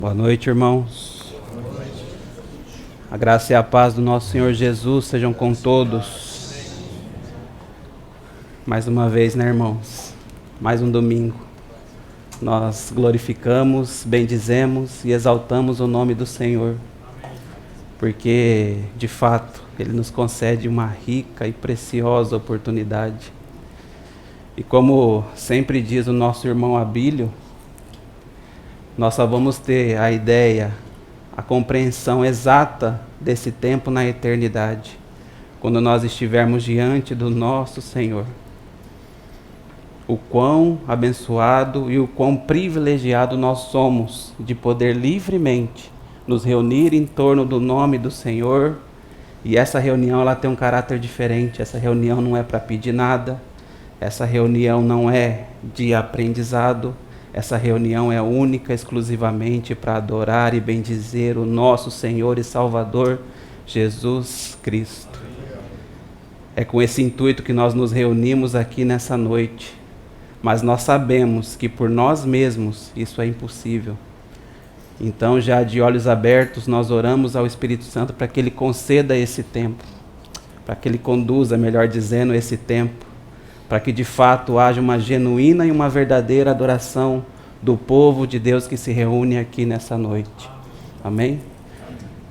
Boa noite, irmãos. A graça e a paz do nosso Senhor Jesus sejam com todos. Mais uma vez, né, irmãos? Mais um domingo. Nós glorificamos, bendizemos e exaltamos o nome do Senhor. Porque, de fato, Ele nos concede uma rica e preciosa oportunidade. E como sempre diz o nosso irmão Abílio, nós só vamos ter a ideia, a compreensão exata desse tempo na eternidade, quando nós estivermos diante do nosso Senhor. O quão abençoado e o quão privilegiado nós somos de poder livremente nos reunir em torno do nome do Senhor. E essa reunião ela tem um caráter diferente. Essa reunião não é para pedir nada. Essa reunião não é de aprendizado. Essa reunião é única, exclusivamente para adorar e bendizer o nosso Senhor e Salvador, Jesus Cristo. É com esse intuito que nós nos reunimos aqui nessa noite. Mas nós sabemos que por nós mesmos isso é impossível. Então, já de olhos abertos, nós oramos ao Espírito Santo para que Ele conceda esse tempo. Para que Ele conduza, melhor dizendo, esse tempo. Para que de fato haja uma genuína e uma verdadeira adoração do povo de Deus que se reúne aqui nessa noite. Amém?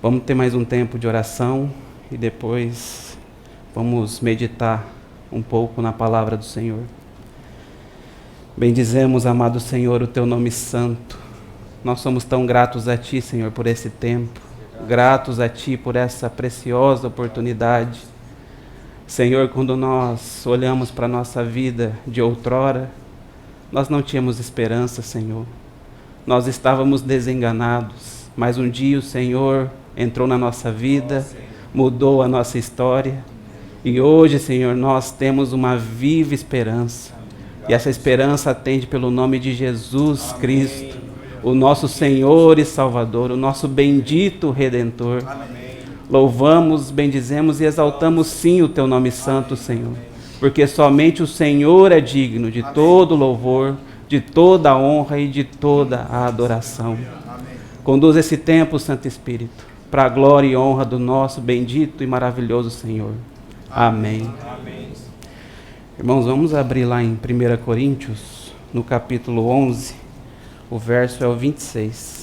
Vamos ter mais um tempo de oração e depois vamos meditar um pouco na palavra do Senhor. Bendizemos, amado Senhor, o Teu nome santo. Nós somos tão gratos a Ti, Senhor, por esse tempo. Gratos a Ti por essa preciosa oportunidade. Senhor, quando nós olhamos para a nossa vida de outrora, nós não tínhamos esperança, Senhor. Nós estávamos desenganados, mas um dia o Senhor entrou na nossa vida, mudou a nossa história. E hoje, Senhor, nós temos uma viva esperança. E essa esperança atende pelo nome de Jesus Cristo, o nosso Senhor e Salvador, o nosso bendito Redentor. Louvamos, bendizemos e exaltamos sim o Teu nome santo, Senhor. Porque somente o Senhor é digno de todo louvor, de toda honra e de toda a adoração. Conduz esse tempo, Santo Espírito, para a glória e honra do nosso bendito e maravilhoso Senhor. Amém. Irmãos, vamos abrir lá em 1 Coríntios, no capítulo 11, o verso é o 26.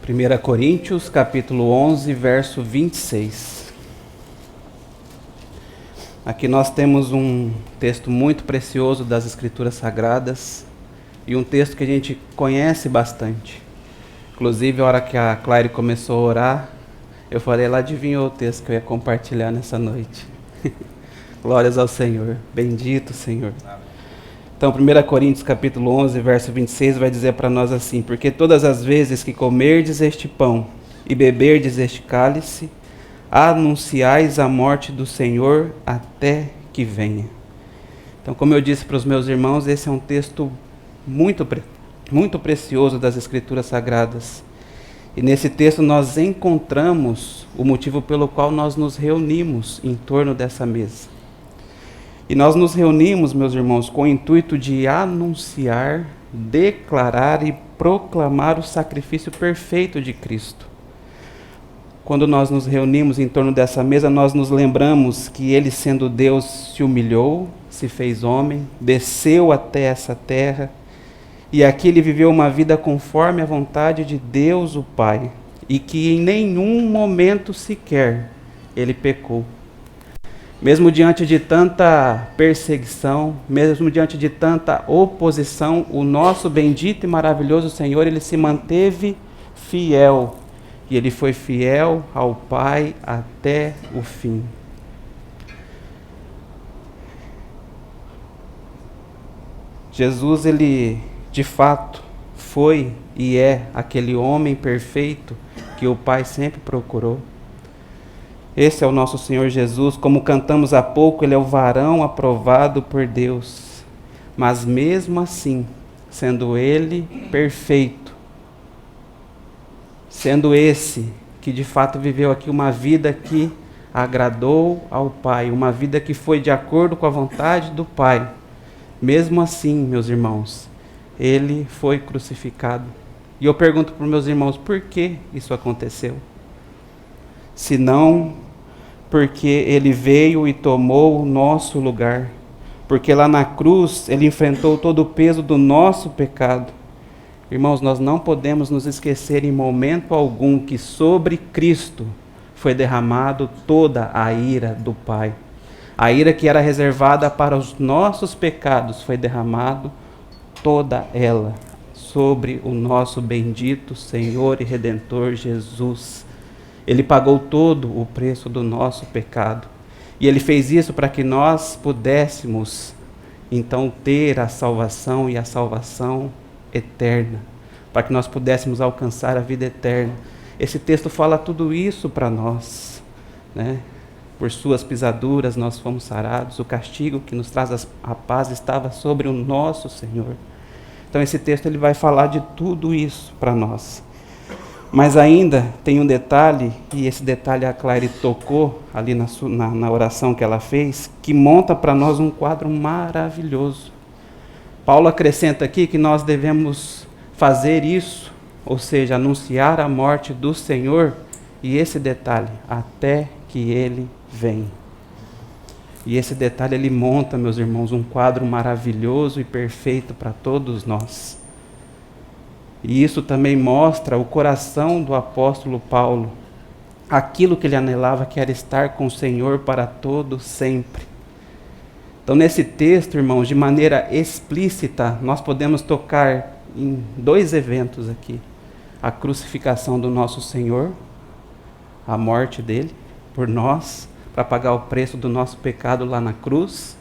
1 Coríntios, capítulo 11, verso 26. Aqui nós temos um texto muito precioso das Escrituras Sagradas e um texto que a gente conhece bastante. Inclusive, a hora que a Claire começou a orar, eu falei, ela adivinhou o texto que eu ia compartilhar nessa noite. Glórias ao Senhor. Bendito Senhor. Então, 1 Coríntios capítulo 11, verso 26, vai dizer para nós assim: porque todas as vezes que comerdes este pão e beberdes este cálice, anunciais a morte do Senhor até que venha. Então, como eu disse para os meus irmãos, esse é um texto muito precioso das Escrituras Sagradas. E nesse texto nós encontramos o motivo pelo qual nós nos reunimos em torno dessa mesa. E nós nos reunimos, meus irmãos, com o intuito de anunciar, declarar e proclamar o sacrifício perfeito de Cristo. Quando nós nos reunimos em torno dessa mesa, nós nos lembramos que Ele, sendo Deus, se humilhou, se fez homem, desceu até essa terra, e aqui Ele viveu uma vida conforme a vontade de Deus o Pai, e que em nenhum momento sequer Ele pecou. Mesmo diante de tanta perseguição, mesmo diante de tanta oposição, o nosso bendito e maravilhoso Senhor, Ele se manteve fiel. E Ele foi fiel ao Pai até o fim. Jesus, Ele de fato foi e é aquele homem perfeito que o Pai sempre procurou. Esse é o nosso Senhor Jesus, como cantamos há pouco, Ele é o varão aprovado por Deus. Mas mesmo assim, sendo Ele perfeito, sendo esse que de fato viveu aqui uma vida que agradou ao Pai, uma vida que foi de acordo com a vontade do Pai. Mesmo assim, meus irmãos, ele foi crucificado. E eu pergunto para os meus irmãos, por que isso aconteceu? Se não porque ele veio e tomou o nosso lugar. Porque lá na cruz ele enfrentou todo o peso do nosso pecado. Irmãos, nós não podemos nos esquecer em momento algum que sobre Cristo foi derramado toda a ira do Pai. A ira que era reservada para os nossos pecados foi derramado toda ela sobre o nosso bendito Senhor e Redentor Jesus. Ele pagou todo o preço do nosso pecado. E ele fez isso para que nós pudéssemos, então, ter a salvação e a salvação eterna. Para que nós pudéssemos alcançar a vida eterna. Esse texto fala tudo isso para nós, né? Por suas pisaduras nós fomos sarados. O castigo que nos traz a paz estava sobre o nosso Senhor. Então esse texto ele vai falar de tudo isso para nós. Mas ainda tem um detalhe, e esse detalhe a Claire tocou ali na oração que ela fez, que monta para nós um quadro maravilhoso. Paulo acrescenta aqui que nós devemos fazer isso, ou seja, anunciar a morte do Senhor, e esse detalhe, até que ele venha. E esse detalhe ele monta, meus irmãos, um quadro maravilhoso e perfeito para todos nós. E isso também mostra o coração do apóstolo Paulo, aquilo que ele anelava, que era estar com o Senhor para todo sempre. Então nesse texto, irmãos, de maneira explícita, nós podemos tocar em dois eventos aqui. A crucificação do nosso Senhor, a morte dele por nós, para pagar o preço do nosso pecado lá na cruz.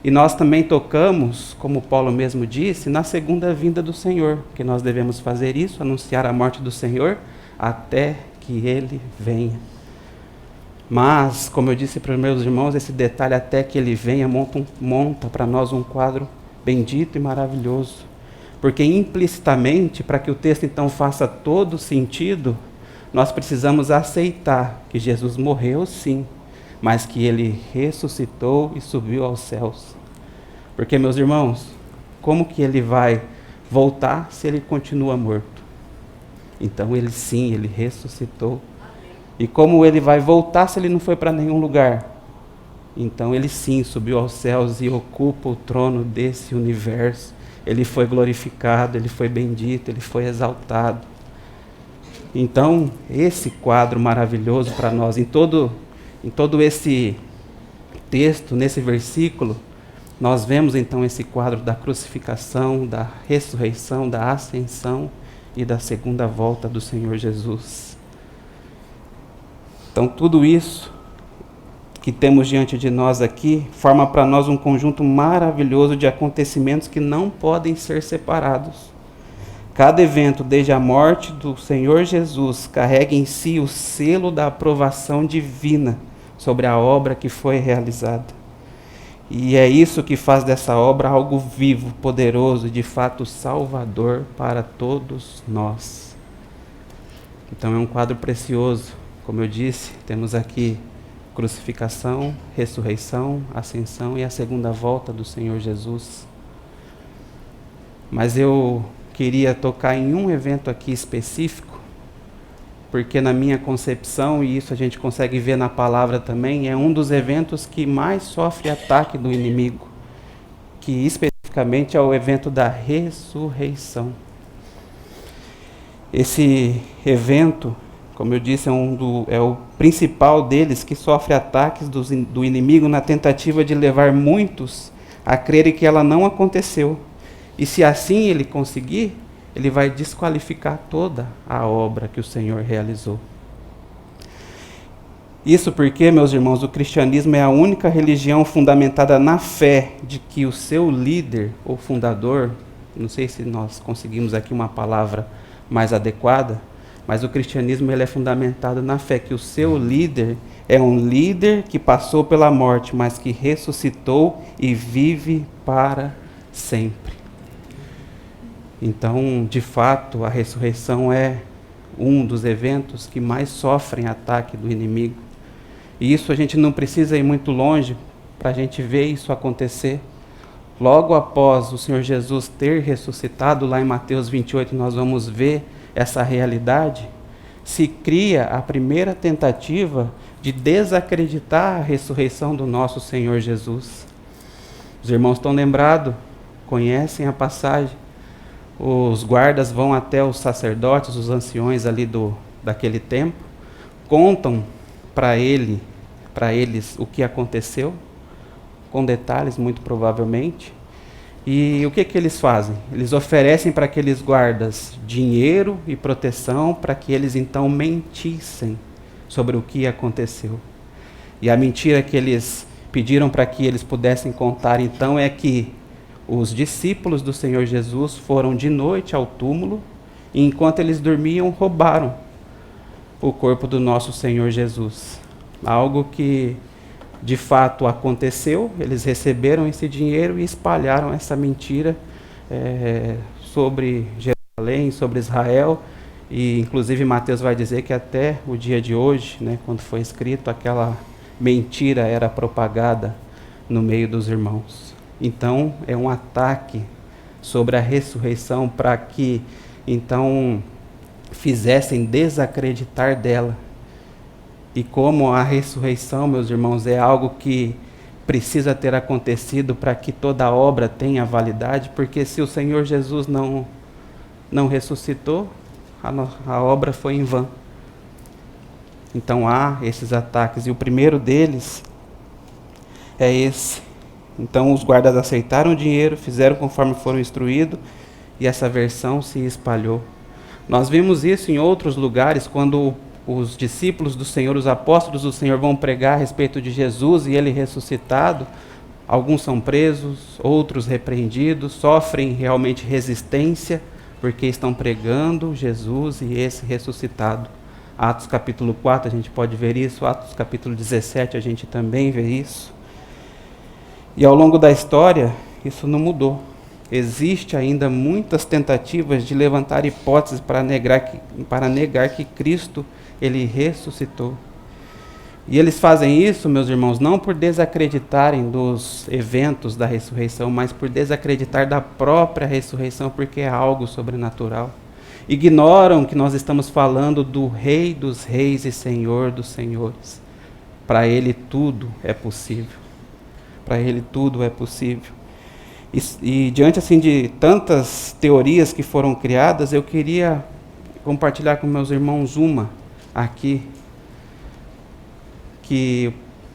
E nós também tocamos, como Paulo mesmo disse, na segunda vinda do Senhor, que nós devemos fazer isso, anunciar a morte do Senhor, até que ele venha. Mas, como eu disse para os meus irmãos, esse detalhe, até que ele venha, monta para nós um quadro bendito e maravilhoso. Porque implicitamente, para que o texto então faça todo sentido, nós precisamos aceitar que Jesus morreu sim, mas que ele ressuscitou e subiu aos céus. Porque, meus irmãos, como que ele vai voltar se ele continua morto? Então ele sim, ele ressuscitou. E como ele vai voltar se ele não foi para nenhum lugar? Então ele sim subiu aos céus e ocupa o trono desse universo. Ele foi glorificado, ele foi bendito, ele foi exaltado. Então, esse quadro maravilhoso para nós, em todo esse texto, nesse versículo, nós vemos então esse quadro da crucificação, da ressurreição, da ascensão e da segunda volta do Senhor Jesus. Então tudo isso que temos diante de nós aqui forma para nós um conjunto maravilhoso de acontecimentos que não podem ser separados. Cada evento, desde a morte do Senhor Jesus, carrega em si o selo da aprovação divina sobre a obra que foi realizada. E é isso que faz dessa obra algo vivo, poderoso e de fato salvador para todos nós. Então é um quadro precioso. Como eu disse, temos aqui crucificação, ressurreição, ascensão e a segunda volta do Senhor Jesus. Mas eu queria tocar em um evento aqui específico, porque na minha concepção, e isso a gente consegue ver na palavra também, é um dos eventos que mais sofre ataque do inimigo, que especificamente é o evento da ressurreição. Esse evento, como eu disse, é o principal deles, que sofre ataques do inimigo na tentativa de levar muitos a crerem que ela não aconteceu. E se assim ele conseguir, ele vai desqualificar toda a obra que o Senhor realizou. Isso porque, meus irmãos, o cristianismo é a única religião fundamentada na fé de que o seu líder ou fundador, não sei se nós conseguimos aqui uma palavra mais adequada, mas o cristianismo ele é fundamentado na fé que o seu líder é um líder que passou pela morte, mas que ressuscitou e vive para sempre. Então, de fato, a ressurreição é um dos eventos que mais sofrem ataque do inimigo. E isso a gente não precisa ir muito longe para a gente ver isso acontecer. Logo após o Senhor Jesus ter ressuscitado, lá em Mateus 28, nós vamos ver essa realidade. Se cria a primeira tentativa de desacreditar a ressurreição do nosso Senhor Jesus. Os irmãos estão lembrados, conhecem a passagem. Os guardas vão até os sacerdotes, os anciões ali daquele tempo, contam para eles o que aconteceu, com detalhes muito provavelmente. E o que eles fazem? Eles oferecem para aqueles guardas dinheiro e proteção para que eles então mentissem sobre o que aconteceu. E a mentira que eles pediram para que eles pudessem contar então é que os discípulos do Senhor Jesus foram de noite ao túmulo e enquanto eles dormiam roubaram o corpo do nosso Senhor Jesus. Algo que de fato aconteceu, eles receberam esse dinheiro e espalharam essa mentira sobre Jerusalém, sobre Israel, e inclusive Mateus vai dizer que até o dia de hoje, né, quando foi escrito, aquela mentira era propagada no meio dos irmãos. Então é um ataque sobre a ressurreição para que então fizessem desacreditar dela. E como a ressurreição, meus irmãos, é algo que precisa ter acontecido para que toda a obra tenha validade, porque se o Senhor Jesus não ressuscitou, a obra foi em vão. Então há esses ataques, e o primeiro deles é esse. Então os guardas aceitaram o dinheiro, fizeram conforme foram instruídos, e essa versão se espalhou. Nós vimos isso em outros lugares, quando os discípulos do Senhor, os apóstolos do Senhor vão pregar a respeito de Jesus e ele ressuscitado. Alguns são presos, outros repreendidos, sofrem realmente resistência, porque estão pregando Jesus e esse ressuscitado. Atos capítulo 4 a gente pode ver isso, Atos capítulo 17 a gente também vê isso. E ao longo da história, isso não mudou. Existem ainda muitas tentativas de levantar hipóteses para negar que Cristo ele ressuscitou. E eles fazem isso, meus irmãos, não por desacreditarem dos eventos da ressurreição, mas por desacreditar da própria ressurreição, porque é algo sobrenatural. Ignoram que nós estamos falando do Rei dos Reis e Senhor dos Senhores. Para ele tudo é possível. Para ele tudo é possível. E diante assim de tantas teorias que foram criadas, eu queria compartilhar com meus irmãos uma aqui, que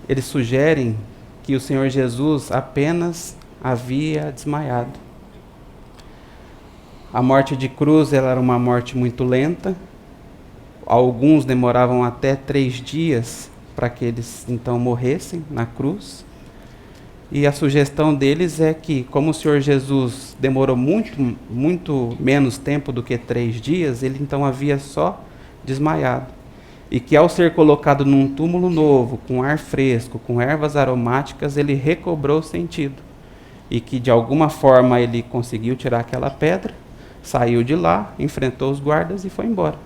eles sugerem que o Senhor Jesus apenas havia desmaiado. A morte de cruz ela era uma morte muito lenta. Alguns demoravam até 3 dias para que eles então morressem na cruz. E a sugestão deles é que, como o Senhor Jesus demorou muito menos tempo do que 3 dias, ele então havia só desmaiado. E que ao ser colocado num túmulo novo, com ar fresco, com ervas aromáticas, ele recobrou o sentido. E que de alguma forma ele conseguiu tirar aquela pedra, saiu de lá, enfrentou os guardas e foi embora.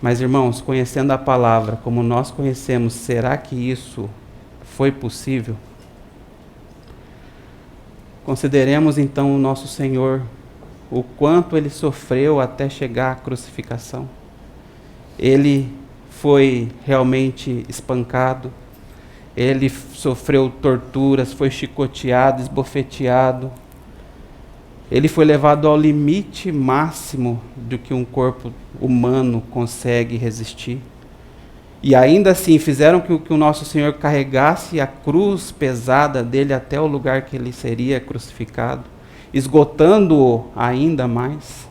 Mas irmãos, conhecendo a palavra como nós conhecemos, será que isso foi possível? Consideremos então o nosso Senhor, o quanto ele sofreu até chegar à crucificação. Ele foi realmente espancado, ele sofreu torturas, foi chicoteado, esbofeteado. Ele foi levado ao limite máximo do que um corpo humano consegue resistir. E ainda assim fizeram que o nosso Senhor carregasse a cruz pesada dele até o lugar que ele seria crucificado, esgotando-o ainda mais.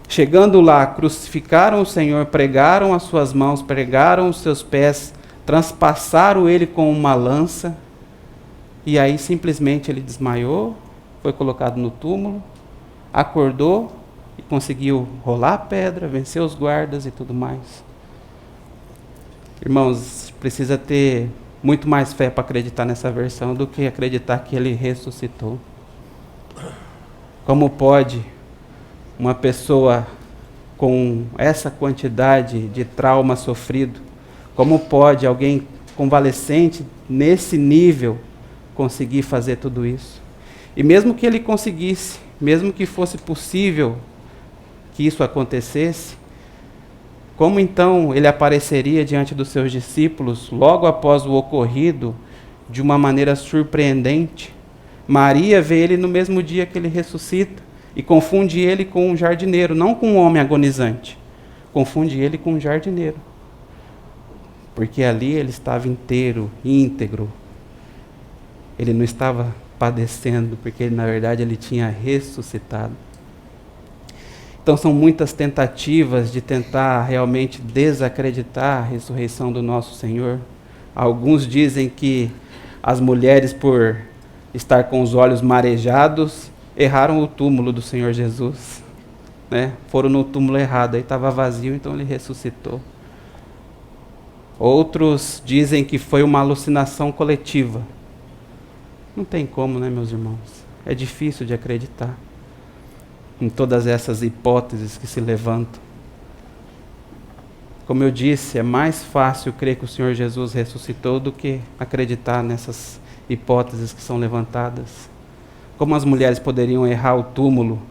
Chegando lá, crucificaram o Senhor, pregaram as suas mãos, pregaram os seus pés, transpassaram ele com uma lança, e aí simplesmente ele desmaiou, foi colocado no túmulo, acordou e conseguiu rolar a pedra, vencer os guardas e tudo mais. Irmãos, precisa ter muito mais fé para acreditar nessa versão do que acreditar que ele ressuscitou. Como pode uma pessoa com essa quantidade de trauma sofrido, como pode alguém convalescente nesse nível conseguir fazer tudo isso? E mesmo que ele conseguisse, mesmo que fosse possível que isso acontecesse, como então ele apareceria diante dos seus discípulos logo após o ocorrido de uma maneira surpreendente? Maria vê ele no mesmo dia que ele ressuscita e confunde ele com um jardineiro, não com um homem agonizante. Confunde ele com um jardineiro. Porque ali ele estava inteiro, íntegro. Ele não estava padecendo, porque na verdade ele tinha ressuscitado. Então são muitas tentativas de tentar realmente desacreditar a ressurreição do nosso Senhor. Alguns dizem que as mulheres, por estar com os olhos marejados, erraram o túmulo do Senhor Jesus, né? Foram no túmulo errado, aí estava vazio, então ele ressuscitou. Outros dizem que foi uma alucinação coletiva. Não tem como, né, meus irmãos? É difícil de acreditar em todas essas hipóteses que se levantam. Como eu disse, é mais fácil crer que o Senhor Jesus ressuscitou do que acreditar nessas hipóteses que são levantadas. Como as mulheres poderiam errar o túmulo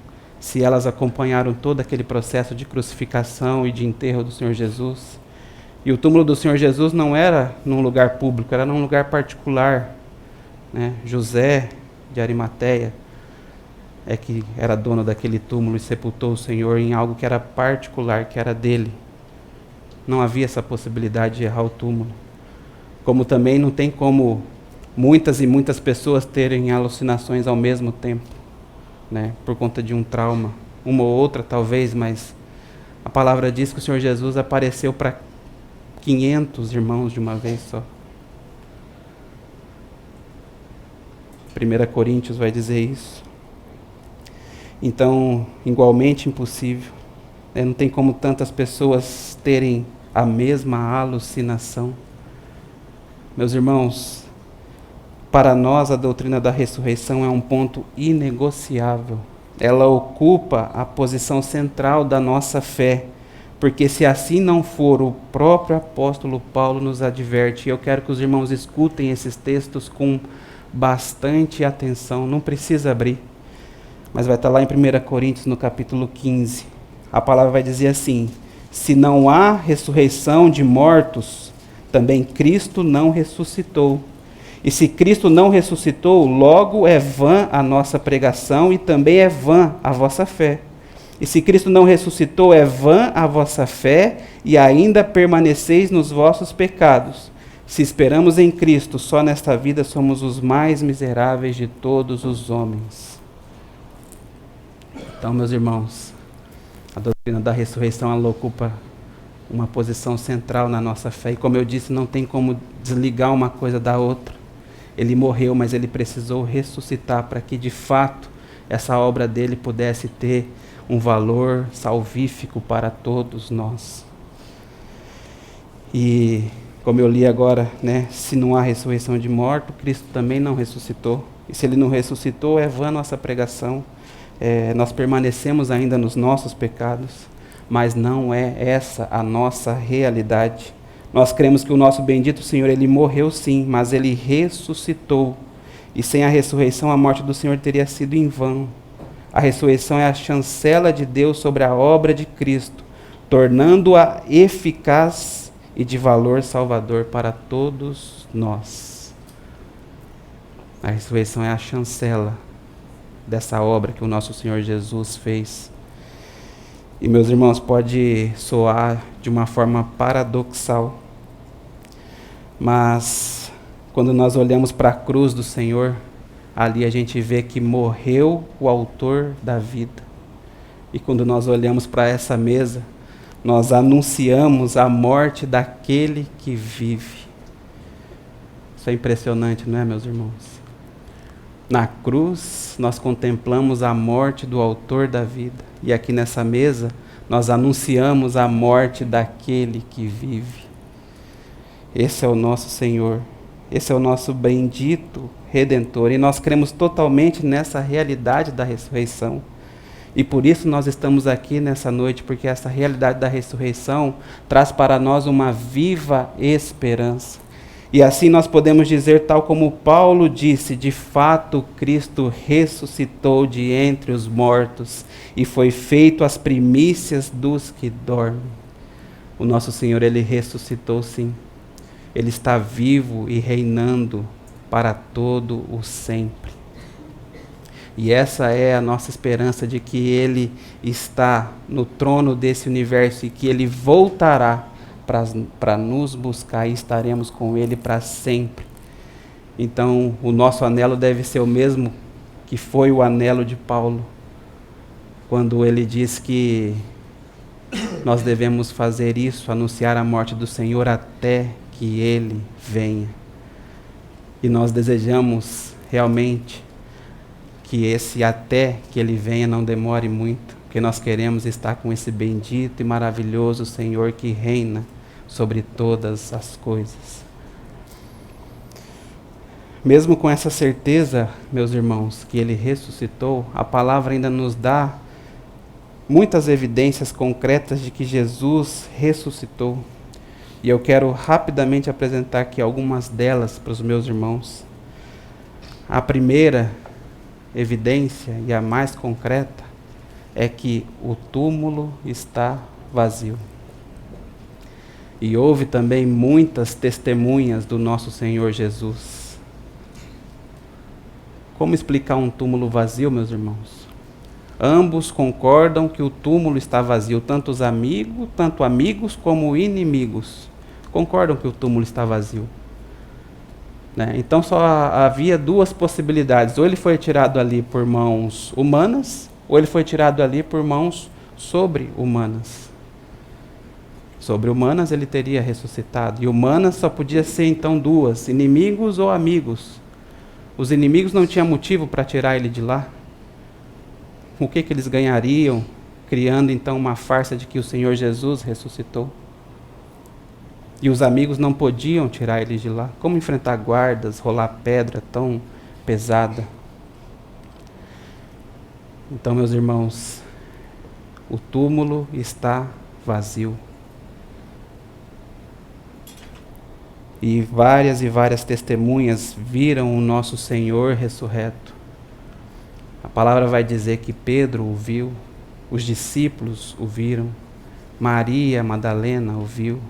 se elas acompanharam todo aquele processo de crucificação e de enterro do Senhor Jesus? E o túmulo do Senhor Jesus não era num lugar público, era num lugar particular, né? José de Arimateia é que era dono daquele túmulo e sepultou o Senhor em algo que era particular, que era dele. Não havia essa possibilidade de errar o túmulo. Como também não tem como muitas e muitas pessoas terem alucinações ao mesmo tempo, né? Por conta de um trauma. Uma ou outra talvez, mas a palavra diz que o Senhor Jesus apareceu para 500 irmãos de uma vez só. 1 Coríntios vai dizer isso. Então, igualmente impossível. Não tem como tantas pessoas terem a mesma alucinação. Meus irmãos, para nós a doutrina da ressurreição é um ponto inegociável. Ela ocupa a posição central da nossa fé. Porque se assim não for, o próprio apóstolo Paulo nos adverte. E eu quero que os irmãos escutem esses textos com bastante atenção. Não precisa abrir. Mas vai estar lá em 1 Coríntios, no capítulo 15. A palavra vai dizer assim: se não há ressurreição de mortos, também Cristo não ressuscitou. E se Cristo não ressuscitou, logo é vã a nossa pregação e também é vã a vossa fé. E se Cristo não ressuscitou, é vã a vossa fé e ainda permaneceis nos vossos pecados. Se esperamos em Cristo, só nesta vida somos os mais miseráveis de todos os homens. Então, meus irmãos, a doutrina da ressurreição ela ocupa uma posição central na nossa fé. E como eu disse, não tem como desligar uma coisa da outra. Ele morreu, mas ele precisou ressuscitar para que, de fato, essa obra dele pudesse ter um valor salvífico para todos nós. E, como eu li agora, né, se não há ressurreição de morto, Cristo também não ressuscitou. E se ele não ressuscitou, é vã nossa pregação. Nós permanecemos ainda nos nossos pecados, mas não é essa a nossa realidade. Nós cremos que o nosso bendito Senhor, ele morreu sim, mas ele ressuscitou. E sem a ressurreição, a morte do Senhor teria sido em vão. A ressurreição é a chancela de Deus sobre a obra de Cristo, tornando-a eficaz e de valor salvador para todos nós. A ressurreição é a chancela dessa obra que o nosso Senhor Jesus fez. E, meus irmãos, pode soar de uma forma paradoxal, mas quando nós olhamos para a cruz do Senhor, ali a gente vê que morreu o autor da vida. E quando nós olhamos para essa mesa, nós anunciamos a morte daquele que vive. Isso é impressionante, não é, meus irmãos? Na cruz, nós contemplamos a morte do autor da vida. E aqui nessa mesa, nós anunciamos a morte daquele que vive. Esse é o nosso Senhor. Esse é o nosso bendito Redentor. E nós cremos totalmente nessa realidade da ressurreição. E por isso nós estamos aqui nessa noite, porque essa realidade da ressurreição traz para nós uma viva esperança. E assim nós podemos dizer, tal como Paulo disse, de fato Cristo ressuscitou de entre os mortos e foi feito as primícias dos que dormem. O nosso Senhor, Ele ressuscitou sim. Ele está vivo e reinando para todo o sempre. E essa é a nossa esperança de que Ele está no trono desse universo e que Ele voltará para nos buscar e estaremos com Ele para sempre. Então, o nosso anelo deve ser o mesmo que foi o anelo de Paulo, quando ele diz que nós devemos fazer isso, anunciar a morte do Senhor até que Ele venha. E nós desejamos realmente que esse até que Ele venha não demore muito, porque nós queremos estar com esse bendito e maravilhoso Senhor que reina sobre todas as coisas. Mesmo com essa certeza, meus irmãos, que Ele ressuscitou, a palavra ainda nos dá muitas evidências concretas de que Jesus ressuscitou. E eu quero rapidamente apresentar aqui algumas delas para os meus irmãos. A primeira evidência, e a mais concreta, é que o túmulo está vazio. E houve também muitas testemunhas do nosso Senhor Jesus. Como explicar um túmulo vazio, meus irmãos? Ambos concordam que o túmulo está vazio, tanto amigos como inimigos concordam que o túmulo está vazio. Né? Então só havia duas possibilidades: ou ele foi tirado ali por mãos humanas, ou ele foi tirado ali por mãos sobre-humanas. Sobre-humanas ele teria ressuscitado, e humanas só podia ser então duas: inimigos ou amigos. Os inimigos não tinham motivo para tirar ele de lá. O que eles ganhariam criando então uma farsa de que o Senhor Jesus ressuscitou? E os amigos não podiam tirar ele de lá. Como enfrentar guardas, rolar pedra tão pesada? Então, meus irmãos, o túmulo está vazio. E várias testemunhas viram o nosso Senhor ressurreto. A palavra vai dizer que Pedro o viu, os discípulos o viram, Maria Madalena o viu.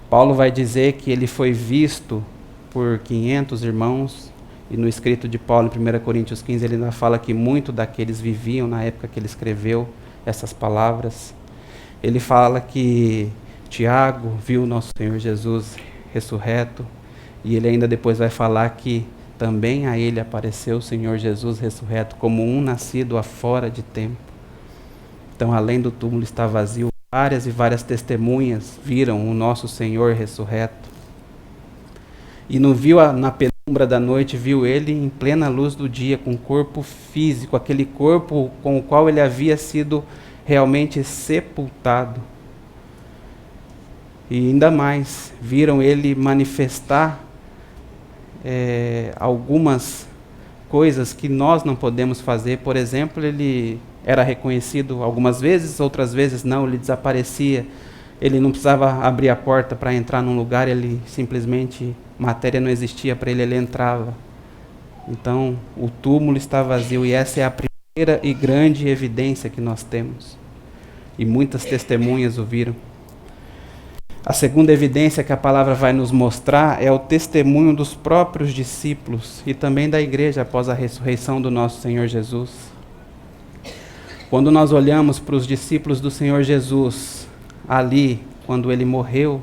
Paulo vai dizer que ele foi visto por 500 irmãos, e no escrito de Paulo em 1 Coríntios 15 ele ainda fala que muitos daqueles viviam na época que ele escreveu essas palavras. Ele fala que Tiago viu o nosso Senhor Jesus ressurreto, e ele ainda depois vai falar que também a ele apareceu o Senhor Jesus ressurreto como um nascido afora de tempo. Então, além do túmulo estar vazio, várias testemunhas viram o nosso Senhor ressurreto. E não viu na penumbra da noite, viu ele em plena luz do dia, com corpo físico, aquele corpo com o qual ele havia sido realmente sepultado. E ainda mais, viram ele manifestar algumas coisas que nós não podemos fazer. Por exemplo, ele era reconhecido algumas vezes, outras vezes não, ele desaparecia. Ele não precisava abrir a porta para entrar num lugar, ele simplesmente, matéria não existia para ele, ele entrava. Então, o túmulo está vazio, e essa é a primeira e grande evidência que nós temos. E muitas testemunhas o viram. A segunda evidência que a palavra vai nos mostrar é o testemunho dos próprios discípulos e também da igreja após a ressurreição do nosso Senhor Jesus. Quando nós olhamos para os discípulos do Senhor Jesus, ali, quando ele morreu,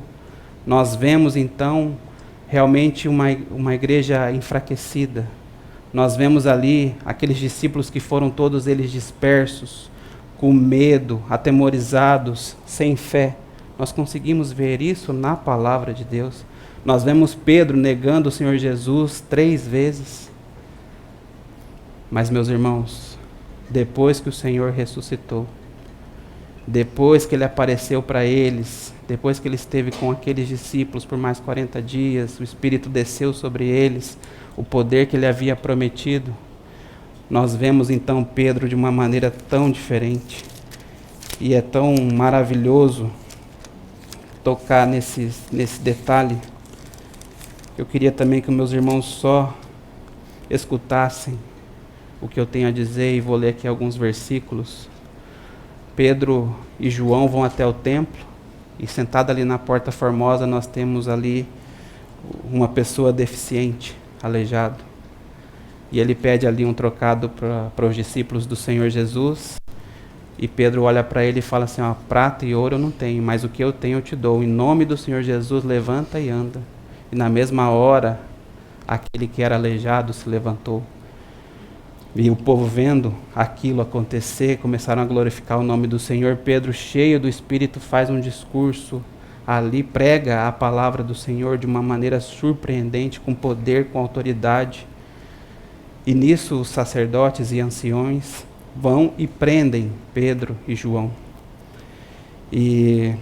nós vemos então realmente uma igreja enfraquecida. Nós vemos ali aqueles discípulos que foram todos eles dispersos, com medo, atemorizados, sem fé. Nós conseguimos ver isso na palavra de Deus. Nós vemos Pedro negando o Senhor Jesus 3 vezes. Mas, meus irmãos, depois que o Senhor ressuscitou, depois que ele apareceu para eles, depois que ele esteve com aqueles discípulos por mais 40 dias, o Espírito desceu sobre eles, o poder que ele havia prometido, nós vemos então Pedro de uma maneira tão diferente. E é tão maravilhoso tocar nesse detalhe. Eu queria também que meus irmãos só escutassem o que eu tenho a dizer, e vou ler aqui alguns versículos. Pedro e João vão até o templo, e sentado ali na porta formosa nós temos ali uma pessoa deficiente, aleijado. E ele pede ali um trocado para os discípulos do Senhor Jesus. E Pedro olha para ele e fala assim: ó, prata e ouro eu não tenho, mas o que eu tenho eu te dou. Em nome do Senhor Jesus, levanta e anda. E na mesma hora, aquele que era aleijado se levantou. E o povo, vendo aquilo acontecer, começaram a glorificar o nome do Senhor. Pedro, cheio do Espírito, faz um discurso ali, prega a palavra do Senhor de uma maneira surpreendente, com poder, com autoridade. E nisso os sacerdotes e anciões vão e prendem Pedro e João. E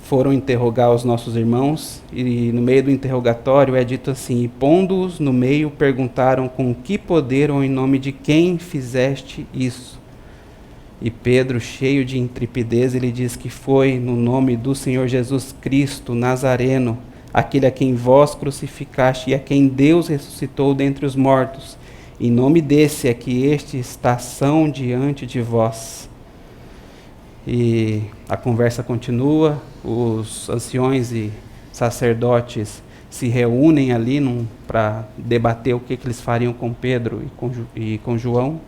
foram interrogar os nossos irmãos, e no meio do interrogatório é dito assim: e pondo-os no meio, perguntaram com que poder ou em nome de quem fizeste isso? E Pedro, cheio de intrepidez, ele diz que foi no nome do Senhor Jesus Cristo, Nazareno, aquele a quem vós crucificaste e a quem Deus ressuscitou dentre os mortos. Em nome desse é que este está são diante de vós. E a conversa continua, os anciões e sacerdotes se reúnem ali para debater o que eles fariam com Pedro e com João,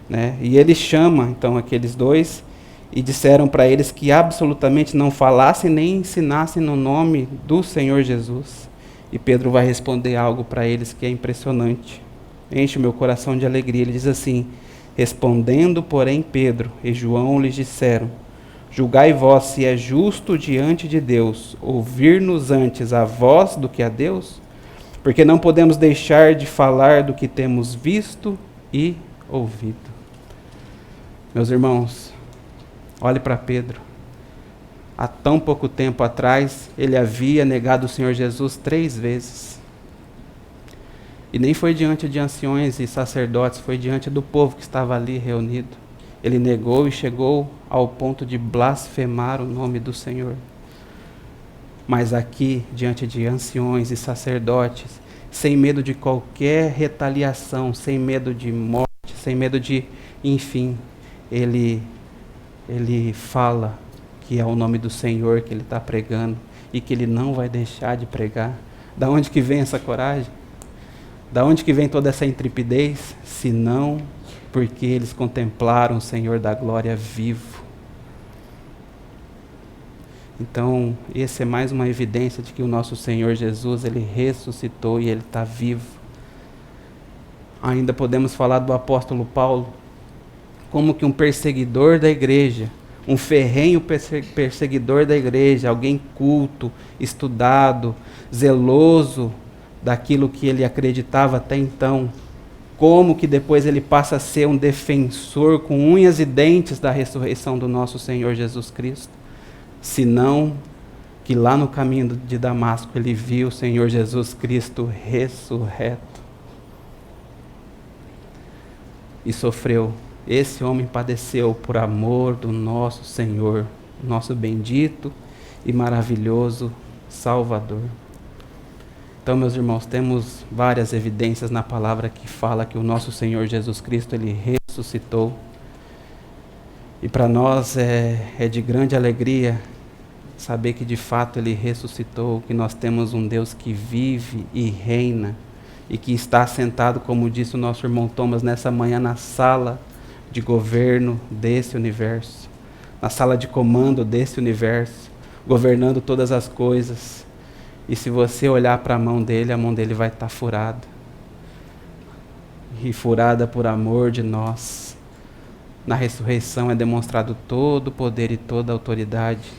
né? E ele chama então aqueles dois e disseram para eles que absolutamente não falassem nem ensinassem no nome do Senhor Jesus. E Pedro vai responder algo para eles que é impressionante. Enche o meu coração de alegria. Ele diz assim: respondendo, porém, Pedro e João lhes disseram: julgai vós se é justo diante de Deus ouvir-nos antes a vós do que a Deus, porque não podemos deixar de falar do que temos visto e ouvido. Meus irmãos, olhe para Pedro. Há tão pouco tempo atrás, ele havia negado o Senhor Jesus 3 vezes. E nem foi diante de anciões e sacerdotes, foi diante do povo que estava ali reunido. Ele negou e chegou ao ponto de blasfemar o nome do Senhor. Mas aqui, diante de anciões e sacerdotes, sem medo de qualquer retaliação, sem medo de morte, sem medo de, enfim, ele fala que é o nome do Senhor que ele está pregando e que ele não vai deixar de pregar. Da onde que vem essa coragem? Da onde que vem toda essa intrepidez? Se não porque eles contemplaram o Senhor da glória vivo. Então, essa é mais uma evidência de que o nosso Senhor Jesus, ele ressuscitou e ele está vivo. Ainda podemos falar do apóstolo Paulo, como que um perseguidor da igreja, um ferrenho perseguidor da igreja, alguém culto, estudado, zeloso daquilo que ele acreditava até então, como que depois ele passa a ser um defensor com unhas e dentes da ressurreição do nosso Senhor Jesus Cristo, senão que lá no caminho de Damasco ele viu o Senhor Jesus Cristo ressurreto e sofreu. Esse homem padeceu por amor do nosso Senhor, nosso bendito e maravilhoso Salvador. Então, meus irmãos, temos várias evidências na palavra que fala que o nosso Senhor Jesus Cristo, ele ressuscitou. E para nós é de grande alegria saber que de fato ele ressuscitou, que nós temos um Deus que vive e reina e que está sentado, como disse o nosso irmão Thomas nessa manhã, na sala de governo desse universo, na sala de comando desse universo, governando todas as coisas. E se você olhar para a mão dele vai estar furada. E furada por amor de nós. Na ressurreição é demonstrado todo o poder e toda a autoridade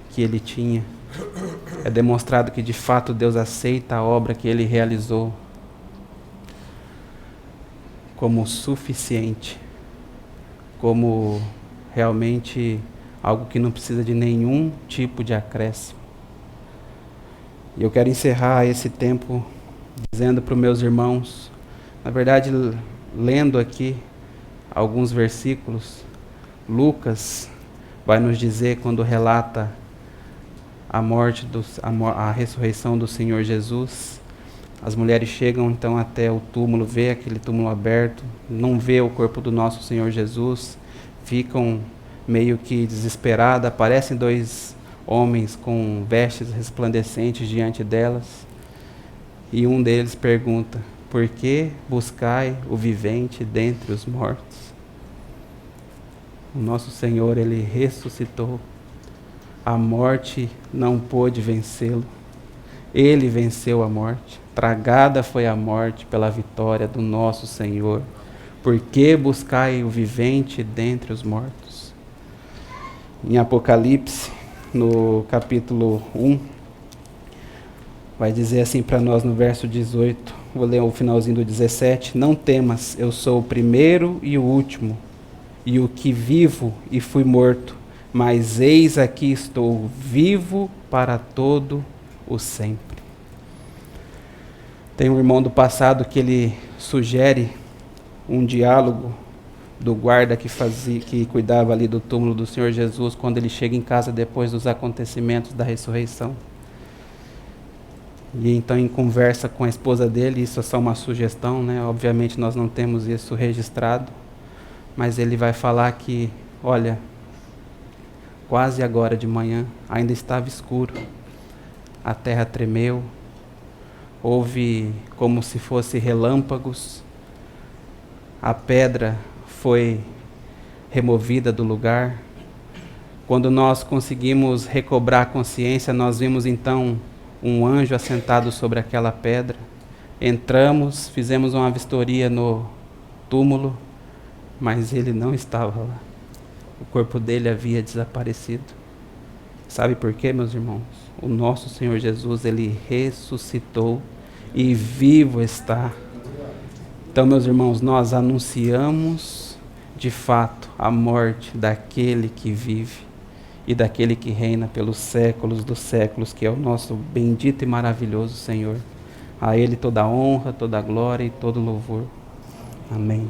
que ele tinha. É demonstrado que de fato Deus aceita a obra que ele realizou como suficiente, como realmente algo que não precisa de nenhum tipo de acréscimo. E eu quero encerrar esse tempo dizendo para os meus irmãos Na verdade, lendo aqui alguns versículos, Lucas vai nos dizer, quando relata a morte, a ressurreição do Senhor Jesus, as mulheres chegam então até o túmulo, vê aquele túmulo aberto, não vê o corpo do nosso Senhor Jesus, ficam meio que desesperadas, aparecem dois homens com vestes resplandecentes diante delas, e um deles pergunta: por que buscai o vivente dentre os mortos? O nosso Senhor, Ele ressuscitou. A morte não pôde vencê-lo. Ele venceu a morte. Tragada foi a morte pela vitória do nosso Senhor. Por que buscai o vivente dentre os mortos? Em Apocalipse, no capítulo 1, vai dizer assim para nós no verso 18, vou ler o finalzinho do 17: não temas, eu sou o primeiro e o último, e o que vivo e fui morto, mas eis aqui estou vivo para todo o sempre. Tem um irmão do passado que ele sugere um diálogo do guarda que cuidava ali do túmulo do Senhor Jesus, quando ele chega em casa depois dos acontecimentos da ressurreição. E então, em conversa com a esposa dele, isso é só uma sugestão, né? Obviamente nós não temos isso registrado, mas ele vai falar que, olha, quase agora de manhã, ainda estava escuro, a terra tremeu, houve como se fosse relâmpagos, a pedra foi removida do lugar. Quando nós conseguimos recobrar a consciência, nós vimos então um anjo assentado sobre aquela pedra. Entramos, fizemos uma vistoria no túmulo, mas ele não estava lá. O corpo dele havia desaparecido. Sabe por quê, meus irmãos? O nosso Senhor Jesus, Ele ressuscitou e vivo está. Então, meus irmãos, nós anunciamos de fato a morte daquele que vive e daquele que reina pelos séculos dos séculos, que é o nosso bendito e maravilhoso Senhor. A Ele toda a honra, toda a glória e todo o louvor. Amém.